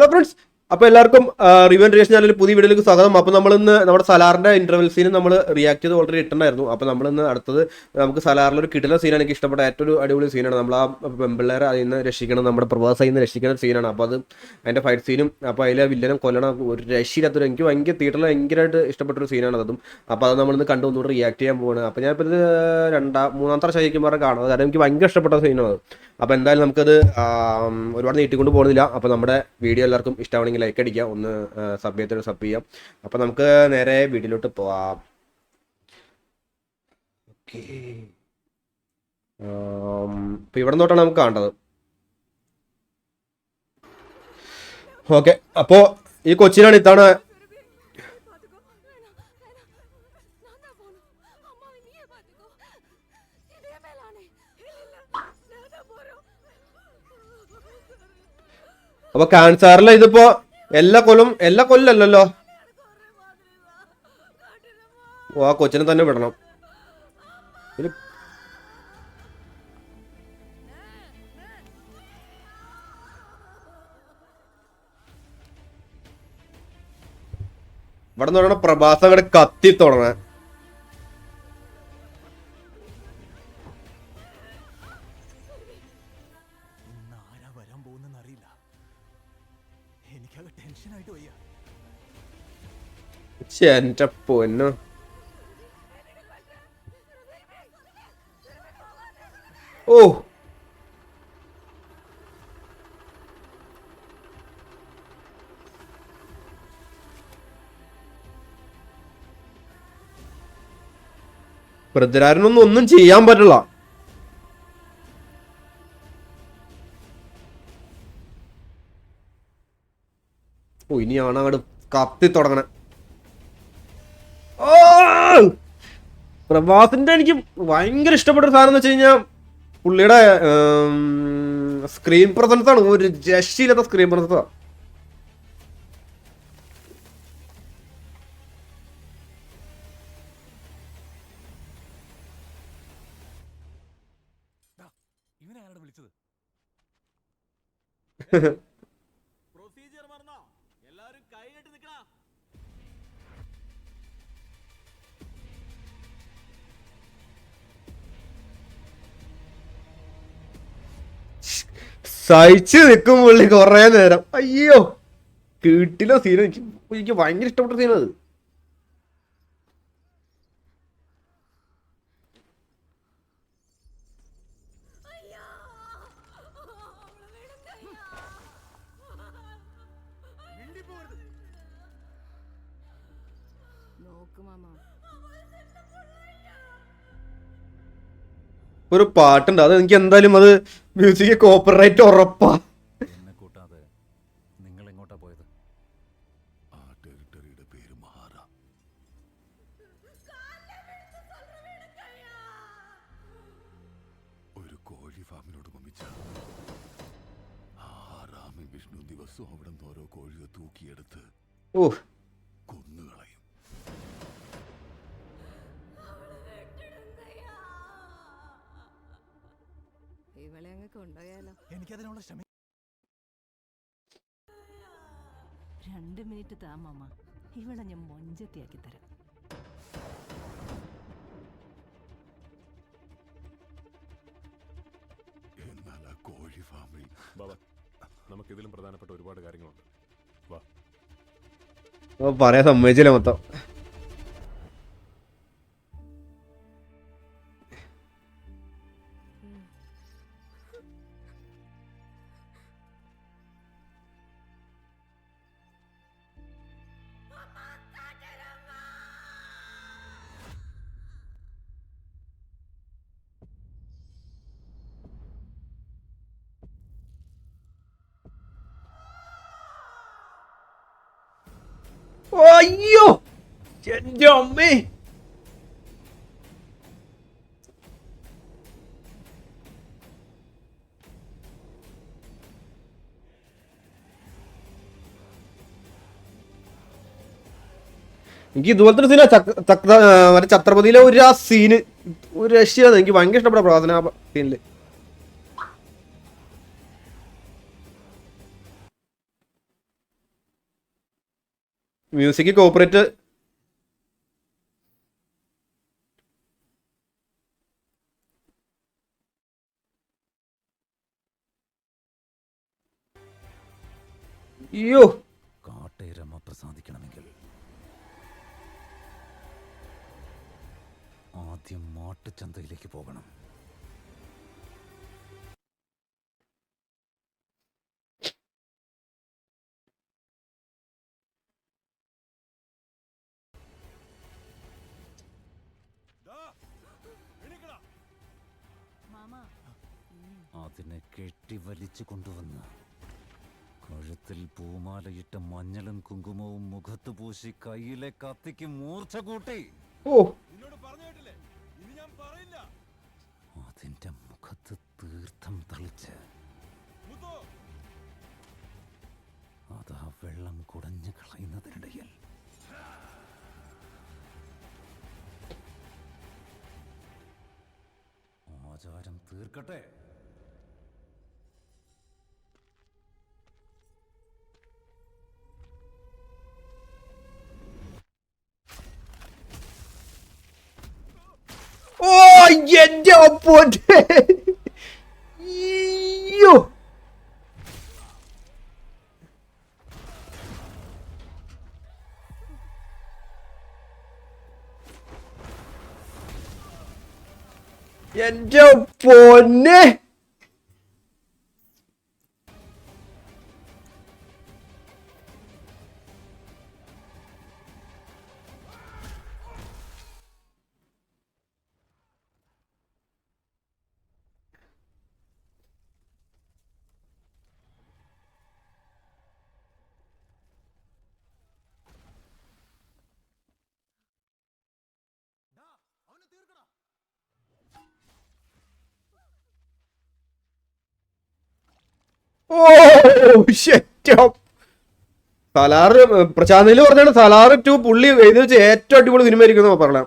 Hello friends, അപ്പോൾ എല്ലാവർക്കും review reaction ചാനലിൽ പുതിയ വീഡിയോയിലേക്ക് സ്വാഗതം. അപ്പോൾ നമ്മളിന്ന് നമ്മുടെ സലാറിന്റെ ഇന്റർവെൽ സീന് നമ്മൾ റിയാക്ട് ചെയ്ത് ഓൾറെഡി ഇട്ടുണ്ടായിരുന്നു. അപ്പോൾ നമ്മളിന്ന് അടുത്തത് നമുക്ക് സലാറിലൊരു കിടിലൻ സീനാണ്. എനിക്ക് ഇഷ്ടപ്പെട്ട ഏറ്റവും അടിപൊളി സീനാണ്. നമ്മൾ ആ പെമ്പിള്ളേരെ അതിൽ നിന്ന് രക്ഷിക്കണം, നമ്മുടെ പ്രവാസിയിൽ നിന്ന് രക്ഷിക്കുന്ന സീനാണ്. അപ്പോൾ അത് അതിന്റെ ഫൈറ്റ് സീനും അപ്പോൾ അതിലെ വില്ലനും കൊല്ലണം ഒരു രക്ഷയില്ലാത്തൊരു എനിക്ക് ഭയങ്കര തിയേറ്ററിൽ ഭയങ്കരമായിട്ട് ഇഷ്ടപ്പെട്ടൊരു സീനാണ് അതും. അപ്പോൾ അത് നമ്മളിന്ന് കണ്ടു ഒന്നുകൂടി റിയാക്ട് ചെയ്യാൻ പോവാണ്. അപ്പോൾ ഞാനിപ്പോൾ ഇത് മൂന്നാമത്തെ ശരിക്കും പറഞ്ഞാൽ കാണുന്നത്, കാരണം എനിക്ക് ഭയങ്കര ഇഷ്ടപ്പെട്ട സീനാണ്. അപ്പോൾ എന്തായാലും നമുക്കത് ഒരുപാട് നീട്ടിക്കൊണ്ട് പോകുന്നില്ല. അപ്പോൾ നമ്മുടെ വീഡിയോ എല്ലാവർക്കും ഇഷ്ടമാണെങ്കിൽ ലൈക്ക് അടിക്കുക, ഒന്ന് സബ് ചെയ്യാം. അപ്പോൾ നമുക്ക് നേരെ വീഡിയോയിലോട്ട് പോവാം. ഓക്കെ, അപ്പോൾ ഇവിടെ നിന്നോട്ടാണ് നമുക്ക് കാണേണ്ടത്. ഓക്കെ, അപ്പോൾ ഈ കൊച്ചിനാണ് ഇത്തവണ അപ്പൊ ക്യാൻസറിലെ ഇതിപ്പോ എല്ലാ കൊല്ലല്ലോ. ഓ, ആ കൊച്ചിനെ തന്നെ വിടണം. ഇവിടെ നിന്ന് പറയണ പ്രഭാസം അങ്ങോട്ട് കത്തി തുടങ്ങാൻ. എന്റെ പൊന്നു, ഓ പൃഥ്വിരാജിനൊന്നും ഒന്നും ചെയ്യാൻ പറ്റില്ല. ഓ, ഇനിയാണ് അങ്ങോട്ട് കത്തി തുടങ്ങണേ. പ്രഭാസിന്റെ എനിക്ക് ഭയങ്കര ഇഷ്ടപ്പെട്ട ഒരു സാധനം എന്ന് വെച്ച് കഴിഞ്ഞാൽ പുള്ളിയുടെ സ്ക്രീൻ പ്രസൻസ് ആണ്. ഒരു രക്ഷയില്ലാത്ത സ്ക്രീൻ പ്രസൻസ് ആണ്. സഹിച്ച് നിൽക്കും പുള്ളി കൊറേ നേരം. അയ്യോ, കിട്ടില്ല സീൻ. എനിക്ക് ഭയങ്കര ഇഷ്ടപ്പെട്ട സീനത്. ഒരു പാട്ടുണ്ട്, അത് എനിക്ക് എന്തായാലും അത് മ്യൂസിക് കോപ്പറേറ്റ് ഉറപ്പാ. ഒരു കോഴി ഫാമിനോട് മമിച്ച വിഷ്ണു ദിവസവും അവിടെ നിന്ന് ഓരോ കോഴിയെ തൂക്കിയെടുത്ത് കൊന്നുകളയും. ഇവളെ അങ്ങ് കൊണ്ടുപോയാലോ? എനിക്കതിനുള്ള ക്ഷമ. 2 മിനിറ്റ് താ മാമ, ഇവളെ ഞാൻ മൊഞ്ചത്തിയാക്കി തരാം. എന്നാൽ ആ കോഴി ഫാമിൽ നമുക്കിതിലും പ്രധാനപ്പെട്ട ഒരുപാട് കാര്യങ്ങളുണ്ട്. വാ, പറയാൻ സമ്മതിച്ചില്ല മൊത്തം. അയ്യോ, എന്റെ അമ്മേ. എനിക്ക് ഇതുപോലത്തെ സീന മറ്റേ ഛത്രപതിയിലെ ഒരു ആ സീന് ഒരു രക്ഷയാണ്. എനിക്ക് ഭയങ്കര ഇഷ്ടപ്പെട്ട പ്രാർത്ഥന ആ സീനില്. Music cooperate. അയ്യോ കാട്ടേരമ്മ പ്രസാദിക്കണമെങ്കിൽ ആദ്യം മാട്ടുചന്തയിലേക്ക് പോകണം. മാമാ അതിനെ കെട്ടിവലിച്ചു കൊണ്ടുവന്ന് കഴുത്തിൽ പൂമാലയിട്ട മഞ്ഞളും കുങ്കുമവും മുഖത്ത് പൂശി കയ്യിലെ കത്തിക്ക് മൂർച്ച കൂട്ടി ഓ അതിന്റെ മുഖത്ത് തീർത്ഥം തളിച്ച് അതാ വെള്ളം കുടഞ്ഞു കളയുന്നതിനിടയിൽ ആചാരം തീർക്കട്ടെ. ഓ എന്റെ പൊന്നേ. അയ്യോ എന്റെ പൊന്നെ. ഓ സലാറ് പ്രശാന്തില് പറഞ്ഞാണ് സലാറ് 2 പുള്ളി എഴുതി വെച്ച് ഏറ്റവും അടിപൊളി സിനിമ ആയിരിക്കും പറഞ്ഞ.